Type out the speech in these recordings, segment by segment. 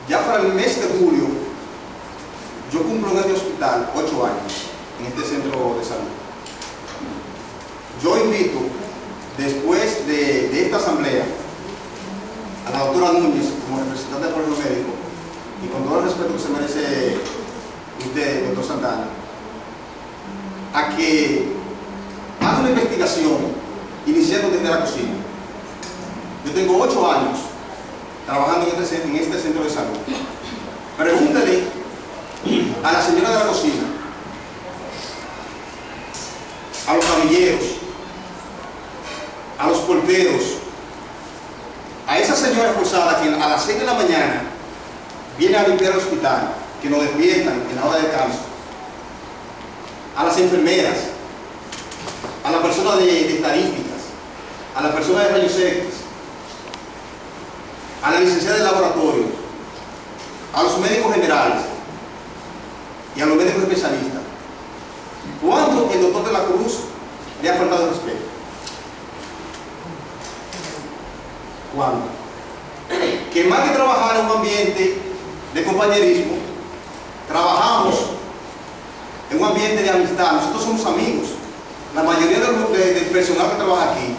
Ya para el mes de julio, yo cumplo en este hospital 8 años, en este centro de salud. Yo invito, después de esta asamblea, a la doctora Núñez, como representante del Colegio Médico, y con todo el respeto que se merece usted, doctor Santana, a que haga una investigación iniciando desde la cocina. Yo tengo 8 años trabajando en este centro de salud. Pregúntale a la señora de la cocina, a los camilleros, a los porteros, a esa señora esforzada que a las 6 de la mañana viene a limpiar el hospital, que nos despiertan en la hora de descanso, a las enfermeras, a la persona de estadísticas, a la persona de rayos X, a la licenciada de laboratorio, a los médicos generales y a los médicos especialistas. ¿Cuándo el doctor de la Cruz le ha faltado el respeto? ¿Cuándo? Que más que trabajar en un ambiente de compañerismo, trabajamos en un ambiente de amistad. Nosotros somos amigos. La mayoría del personal que trabaja aquí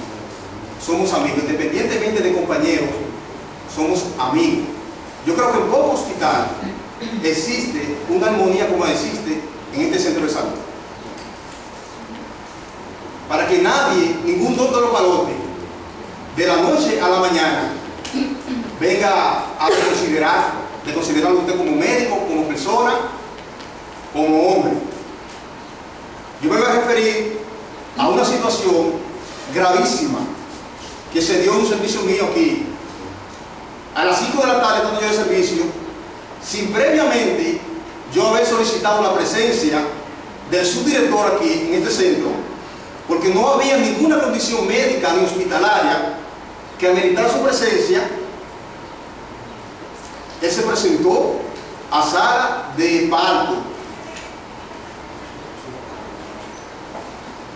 somos amigos, independientemente de compañeros, somos amigos. Yo creo que en poco hospital existe una armonía como existe en este centro de salud. Para que nadie, ningún doctor o palote, de la noche a la mañana, venga a considerarlo a usted como médico, como persona, como hombre. Yo me voy a referir a una situación gravísima que se dio en un servicio mío aquí. A las 5 de la tarde, estando yo de servicio, sin previamente yo haber solicitado la presencia del subdirector aquí en este centro, porque no había ninguna condición médica ni hospitalaria que ameritara su presencia. Él se presentó a sala de parto.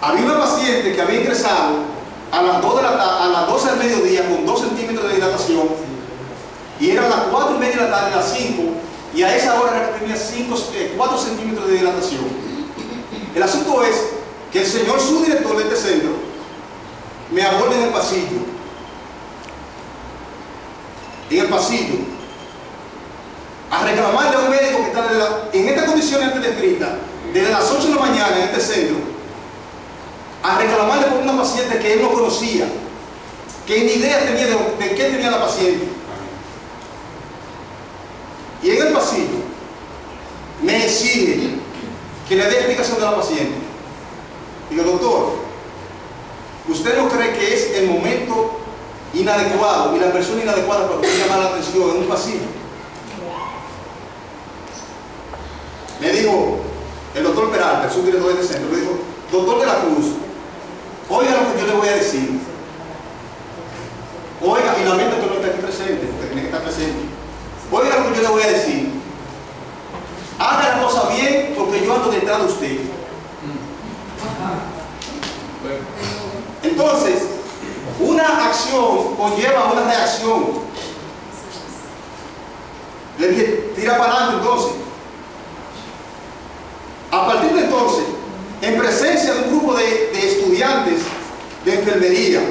Había una paciente que había ingresado a las 12 del mediodía con 2 centímetros de dilatación, y eran las 4:30 de la tarde, las 5, y a esa hora era que tenía 4 centímetros de dilatación. El asunto es que el señor subdirector de este centro me aborda en el pasillo. A reclamarle a un médico que está en estas condiciones antes descritas, desde las 8 de la mañana en este centro, a reclamarle por una paciente que él no conocía, que ni idea tenía de qué tenía la paciente. Y en el pasillo me exige que le dé explicación de la paciente. Digo, doctor, ¿usted no cree que es el momento inadecuado y la persona inadecuada para poder llamar la atención en un pasillo? Me dijo el doctor Peralta, el subdirector de este centro, le dijo, doctor de la Cruz, oiga lo que yo le voy a decir. Oiga, y lamento que no esté aquí presente, porque tiene que estar presente. Oiga lo que yo le voy a decir. Haga la cosa bien, porque yo ando detrás de usted. Entonces, una acción conlleva una reacción. Le dije, tira para adelante entonces. A partir de entonces, en presencia de un grupo de estudiantes de enfermería,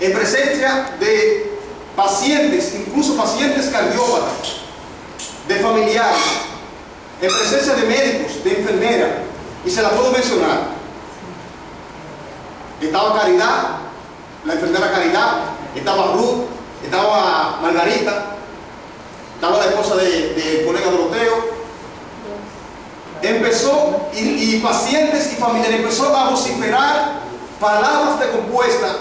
en presencia de pacientes, incluso pacientes cardiópatas, de familiares, en presencia de médicos, de enfermeras, y se la puedo mencionar. Estaba Caridad, la enfermera Caridad, estaba Ruth, estaba Margarita, estaba la esposa del colega Doroteo. Empezó, y pacientes y familiares, empezó a vociferar palabras de compuesta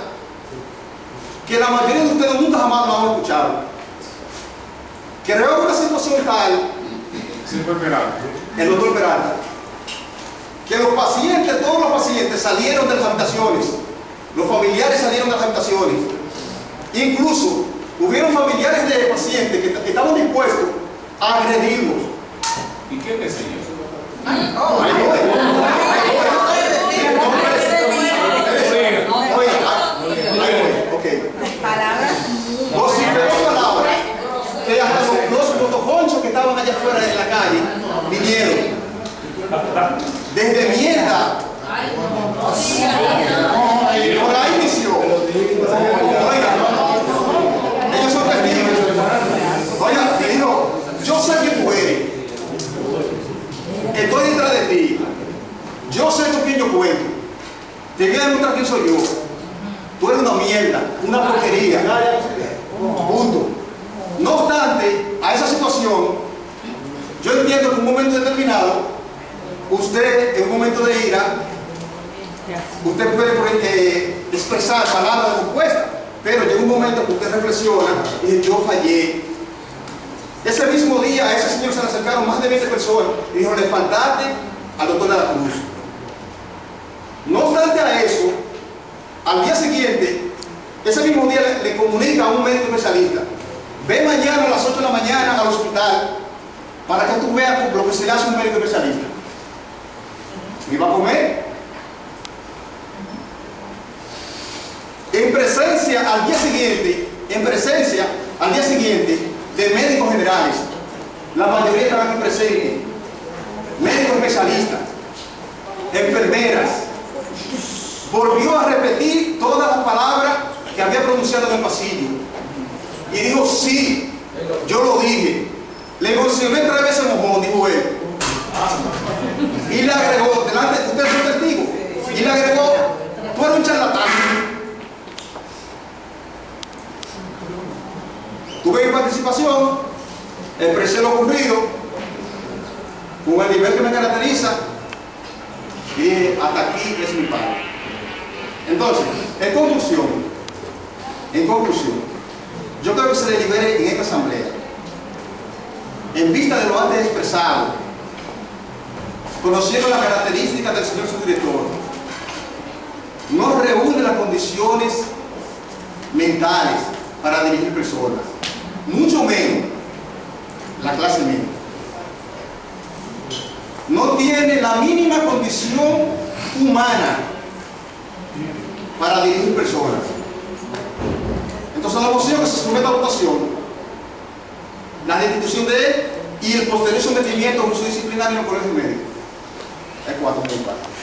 que la mayoría de ustedes nunca jamás lo han escuchado. Creó una situación tal, el doctor Peralta, que los pacientes, todos los pacientes salieron de las habitaciones, los familiares salieron de las habitaciones, incluso hubieron familiares de pacientes que estaban dispuestos a agredirlos. ¿Y qué te enseñó? Palabras vociferó palabras que hasta los muchos que estaban allá afuera en la calle vinieron. Desde Mierda. Por ahí inició. Oiga, ellos son testigos. Oiga, le dijo, yo sé que tú eres. Estoy detrás de ti. Yo sé con quién yo cuento. Te voy a demostrar quién soy yo. Tú eres una mierda, una porquería. Punto. No obstante, a esa situación, yo entiendo que en un momento determinado, usted, en un momento de ira, usted puede expresar palabras compuestas, pero llega un momento que usted reflexiona y dice, yo fallé. Ese mismo día a ese señor se le acercaron más de 20 personas y dijo, le faltaste al doctor de la Cruz. No obstante a eso, al día siguiente, ese mismo día le comunica a un médico especialista, ve mañana a las 8 de la mañana al hospital para que tú veas lo que se le hace a un médico especialista. ¿Iba a comer? En presencia al día siguiente de médicos generales, la mayoría estaban aquí presentes, médicos especialistas, enfermeras, volvió a repetir todas las palabras que había pronunciado en el pasillo y dijo, sí, yo lo dije, le mencioné 3 veces mojón, dijo él, y le agregó, delante de ustedes son testigos, y le agregó, tú eres un charlatán. Tuve mi participación, expresé lo ocurrido con el nivel que me caracteriza y dije, hasta aquí es mi parte. Entonces, en conclusión, yo creo que se delibere en esta asamblea, en vista de lo antes expresado, conociendo las características del señor subdirector, no reúne las condiciones mentales para dirigir personas, mucho menos la clase media. No tiene la mínima condición humana para dirigir personas. Entonces la moción que se somete a votación, la destitución de él y el posterior sometimiento a un juicio disciplinario en el colegio médico. Es 4 mil partes.